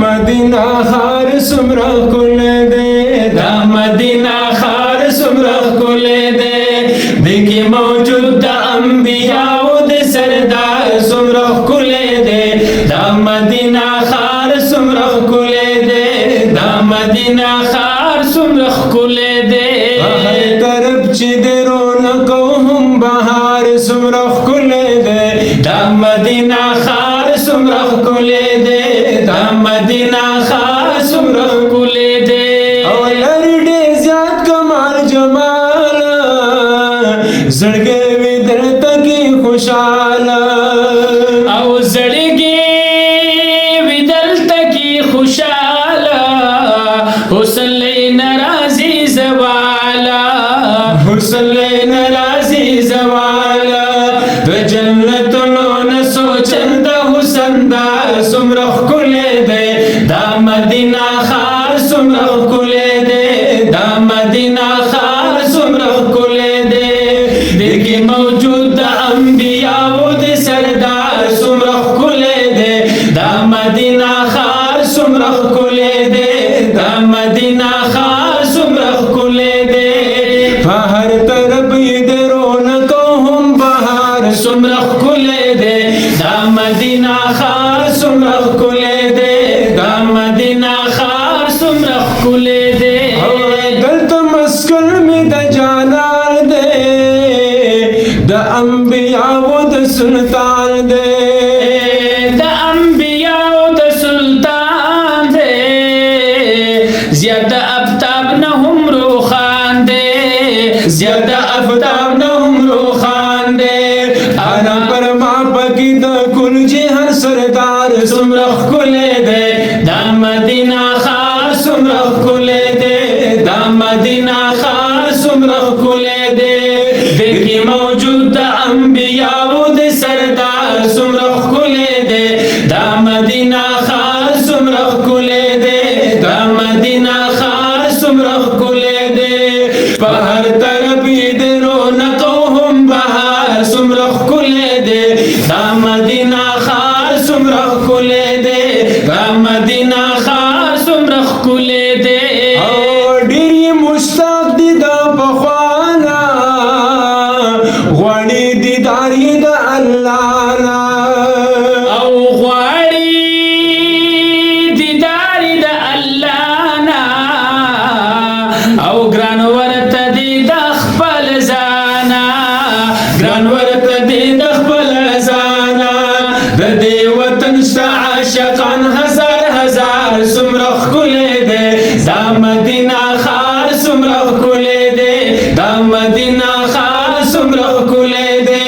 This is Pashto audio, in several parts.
مدینہ خار سمرا کھلے دے دا مدینہ خار سمرا کھلے دے دیکھی موجود دا انبیاء دے سردار سمرا کھلے دے دا مدینہ خار سمرا کھلے دے دا مدینہ خار سمرا کھلے دے ہر طرف چی دے رونقو ہم بہار سمرا کھلے دے دا مدینہ خار سمرا کھلے دے دا مدینہ خار سمرا کھلے دے او لرڈے زیاد کمال جمال زڑگے وی درتا کی خوشالا او زڑگے وی درتا کی خوشالا حسن لئی نرازی زوالا حسن لئی نرازی زوالا دو جنتنو نسو چند حسن دا سمرخ کلے دے دا مدینہ خار سمرخ کلے دے دا مدینہ خار سمرخ کلے دے دیکھی موجود دا انبیاء دے سردار سمرخ کلے دے دا مدینہ خار سمرخ کلے دے دا مدینہ خار سمرخ کلے دے ہر طرف دے رونقو ہم بہار سمرخ کلے دے دا مدینہ خار سمرخ کلے دے دا مدینہ خار سمرخ کلے دے دلتا مسکن میں دا جانان دے دا انبیاء و دا سلطان دے دا انبیاء و دا سلطان دے زیادہ افتاب نہ ہم روخان دے زیادہ افتاب نہ ہم روخان دے آنا پر ماں پکی دا کل جہان سردار سمرخ کلے دے دا مدینہ خار سمرخ کلے دے دا مدینہ خار سمرخ کلے دے دیکھی موجود دا انبیاء دے سردار سمرخ کلے دے دا مدینہ خار سمرخ کلے دے دا مدینہ خار سمرخ کلے دے ہر طرف دے رونقو ہم بہار سمرخ کلے دے دا مدینہ خار سمرخ کلے دے دا مدینہ خار سمرخ کلے دے ڈیری مشتاق دی دا بخوانا غوڑی دیداری دا اللہ نا او غوڑی دیداری دا اللہ نا او گران ورت دی دا خپل زانا گران ورت دی دا خپل زانا دا دی وطن شتا عاشقان ہزار ہزار سمرخ کلے دے دا مدینہ خار سمرخ کلے دے دا مدینہ خار سمرخ کلے دے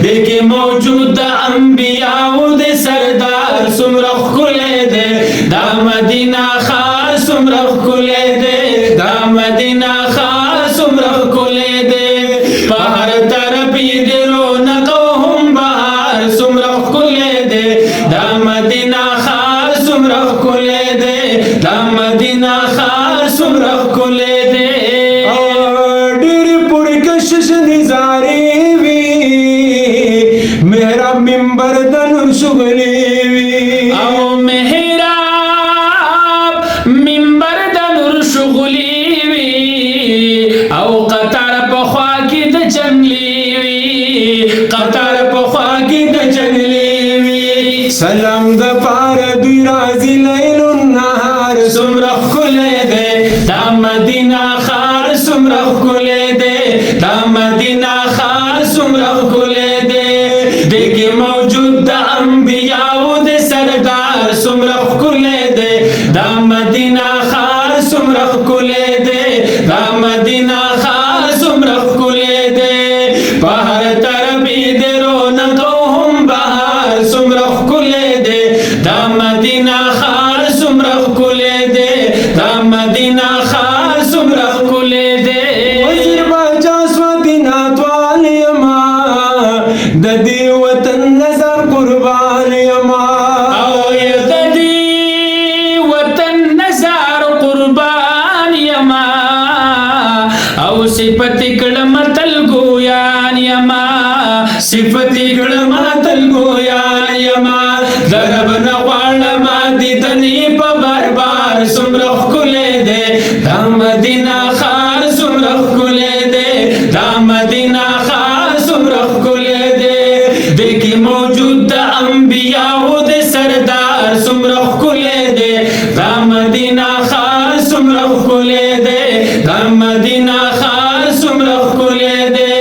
دیکھی موجود دا انبیاء دے سردار سمرخ کلے دے دا مدینہ خار سمرخ کلے دے دا مدینہ خار سمرخ کلے دے ہر طرف دے رونقو ہم بہار سمرخ کلے دے دا مدینہ خار سمرخ کلے دے دا مدینہ خار سمرخ کلے دے ڈیری پوری کشش نظاری وی محراب منبر دن شغلی وی او محراب منبر دن شغلی وی او قطار پخوا کی دا جنگلی وی قطار پخوا کی دا جنگلی وی سلام دا پار دوی رازی لیل النهار سمرخ کلے دے دا مدینہ خار سمرخ کلے دے دا مدینہ خار سمرخ کلے دے دیکھی موجود دا انبیاء دے سردار سمرخ کلے دے دا مدینہ خار سمرخ کلے دے دا مدینہ خار سمرخ کلے دے ہر طرف دے رونقو ہم بہار سمرخ کلے دے دا مدینہ خار سمرخ کلے دے دا مدینہ خار سمرخ کلے دے وزیر باچا سوادینا توال یما دا دی وطن نظر قربان یما او دا دی وطن نظر قربان یما او صفتی کڑمتل گویان یما صفتی کڑمتل گویان یما درب نغوان ما دی دنی ښکلی دی دا مدینه ښار څومره ښکلی دی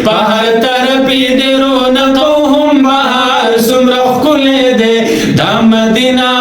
په هر طرف یې د رونق او هم بهار څومره ښکلی دی دا مدینه